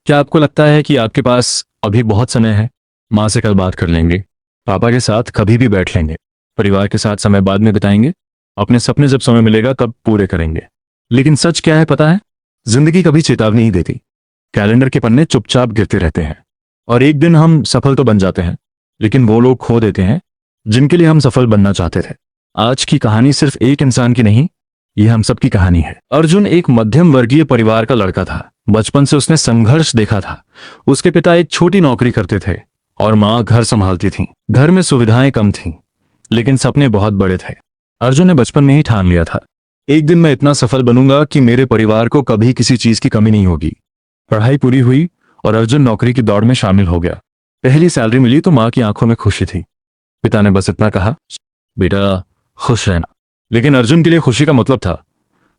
क्या आपको लगता है कि आपके पास अभी बहुत समय है? माँ से कल बात कर लेंगे, पापा के साथ कभी भी बैठ लेंगे, परिवार के साथ समय बाद में बिताएंगे, अपने सपने जब समय मिलेगा तब पूरे करेंगे। लेकिन सच क्या है पता है? जिंदगी कभी चेतावनी नहीं देती। कैलेंडर के पन्ने चुपचाप गिरते रहते हैं और एक दिन हम सफल तो बन जाते हैं, लेकिन वो लोग खो देते हैं जिनके लिए हम सफल बनना चाहते थे। आज की कहानी सिर्फ एक इंसान की नहीं, ये हम सबकी कहानी है। अर्जुन एक मध्यम वर्गीय परिवार का लड़का था। बचपन से उसने संघर्ष देखा था। उसके पिता एक छोटी नौकरी करते थे और माँ घर संभालती थी। घर में सुविधाएं कम थीं, लेकिन सपने बहुत बड़े थे। अर्जुन ने बचपन में ही ठान लिया था, एक दिन मैं इतना सफल बनूंगा कि मेरे परिवार को कभी किसी चीज की कमी नहीं होगी। पढ़ाई पूरी हुई और अर्जुन नौकरी की दौड़ में शामिल हो गया। पहली सैलरी मिली तो माँ की आंखों में खुशी थी। पिता ने बस इतना कहा, बेटा खुश रहना। लेकिन अर्जुन के लिए खुशी का मतलब था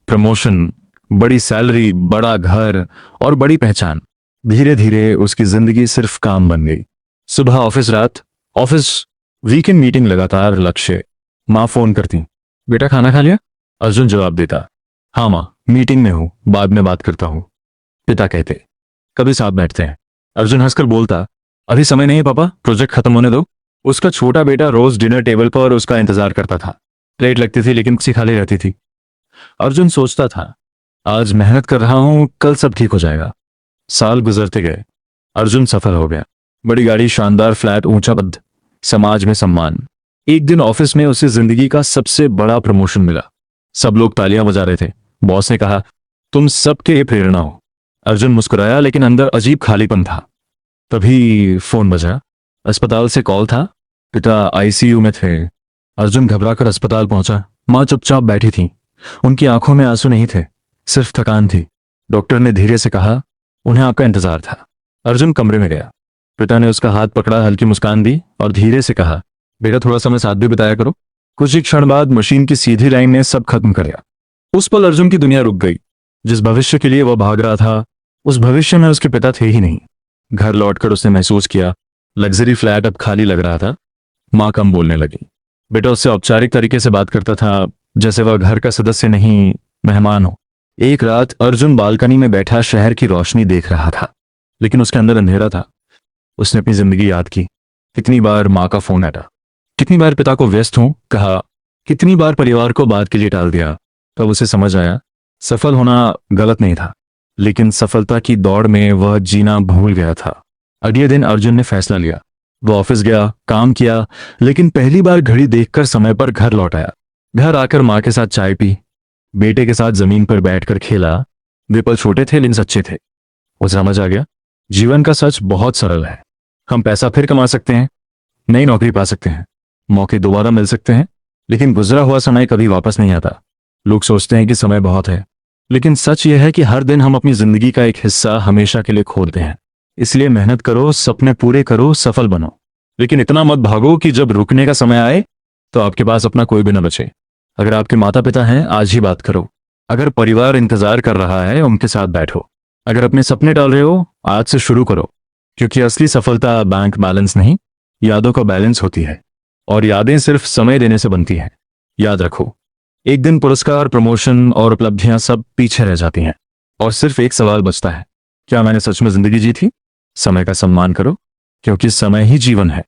प्रमोशन, बड़ी सैलरी, बड़ा घर और बड़ी पहचान। धीरे धीरे उसकी जिंदगी सिर्फ काम बन गई। सुबह ऑफिस, रात ऑफिस, वीकेंड मीटिंग, लगातार लक्ष्य। माँ फोन करती, बेटा खाना खा लिया? अर्जुन जवाब देता, हाँ माँ, मीटिंग में हूं, बाद में बात करता हूं। पिता कहते, कभी साथ बैठते हैं? अर्जुन हंसकर बोलता, अभी समय नहीं है पापा, प्रोजेक्ट खत्म होने दो। उसका छोटा बेटा रोज डिनर टेबल पर उसका इंतजार करता था। प्लेट लगती थी लेकिन खुशी खाली रहती थी। अर्जुन सोचता था, आज मेहनत कर रहा हूं, कल सब ठीक हो जाएगा। साल गुजरते गए, अर्जुन सफल हो गया। बड़ी गाड़ी, शानदार फ्लैट, ऊंचा पद, समाज में सम्मान। एक दिन ऑफिस में उसे जिंदगी का सबसे बड़ा प्रमोशन मिला। सब लोग तालियां बजा रहे थे। बॉस ने कहा, तुम सबके प्रेरणा हो। अर्जुन मुस्कुराया लेकिन अंदर अजीब खालीपन था। तभी फोन बजा। अस्पताल से कॉल था। पिता आईसीयू में थे। अर्जुन घबराकर अस्पताल पहुंचा। माँ चुपचाप बैठी थी। उनकी आंखों में आंसू नहीं थे, सिर्फ थकान थी। डॉक्टर ने धीरे से कहा, उन्हें आपका इंतजार था। अर्जुन कमरे में गया। पिता ने उसका हाथ पकड़ा, हल्की मुस्कान दी और धीरे से कहा, बेटा थोड़ा समय साथ भी बिताया करो। कुछ ही क्षण बाद मशीन की सीधी लाइन ने सब खत्म कर दिया। उस पल अर्जुन की दुनिया रुक गई। जिस भविष्य के लिए वह भाग रहा था, उस भविष्य में उसके पिता थे ही नहीं। घर लौटकर उसने महसूस किया, लग्जरी फ्लैट अब खाली लग रहा था। माँ कम बोलने लगी। बेटा उससे औपचारिक तरीके से बात करता था, जैसे वह घर का सदस्य नहीं, मेहमान हो। एक रात अर्जुन बालकनी में बैठा शहर की रोशनी देख रहा था, लेकिन उसके अंदर अंधेरा था। उसने अपनी जिंदगी याद की। कितनी बार माँ का फोन आया, कितनी बार पिता को व्यस्त हूं कहा, कितनी बार परिवार को बात के लिए टाल दिया। तब उसे समझ आया, सफल होना गलत नहीं था, लेकिन सफलता की दौड़ में वह जीना भूल गया था। अगले दिन अर्जुन ने फैसला लिया। वह ऑफिस गया, काम किया, लेकिन पहली बार घड़ी देखकर समय पर घर लौट आया। घर आकर माँ के साथ चाय पी, बेटे के साथ जमीन पर बैठकर खेला। वे पल छोटे थे लेकिन सच्चे थे। उसे समझ आ गया, जीवन का सच बहुत सरल है। हम पैसा फिर कमा सकते हैं, नई नौकरी पा सकते हैं, मौके दोबारा मिल सकते हैं, लेकिन गुजरा हुआ समय कभी वापस नहीं आता। लोग सोचते हैं कि समय बहुत है, लेकिन सच यह है कि हर दिन हम अपनी जिंदगी का एक हिस्सा हमेशा के लिए खोते हैं। इसलिए मेहनत करो, सपने पूरे करो, सफल बनो, लेकिन इतना मत भागो कि जब रुकने का समय आए तो आपके पास अपना कोई भी न बचे। अगर आपके माता पिता हैं, आज ही बात करो। अगर परिवार इंतजार कर रहा है, उनके साथ बैठो। अगर अपने सपने टाल रहे हो, आज से शुरू करो, क्योंकि असली सफलता बैंक बैलेंस नहीं, यादों का बैलेंस होती है, और यादें सिर्फ समय देने से बनती हैं। याद रखो, एक दिन पुरस्कार, प्रमोशन और उपलब्धियां सब पीछे रह जाती हैं, और सिर्फ एक सवाल बचता है, क्या मैंने सच में जिंदगी जी थी? समय का सम्मान करो, क्योंकि समय ही जीवन है।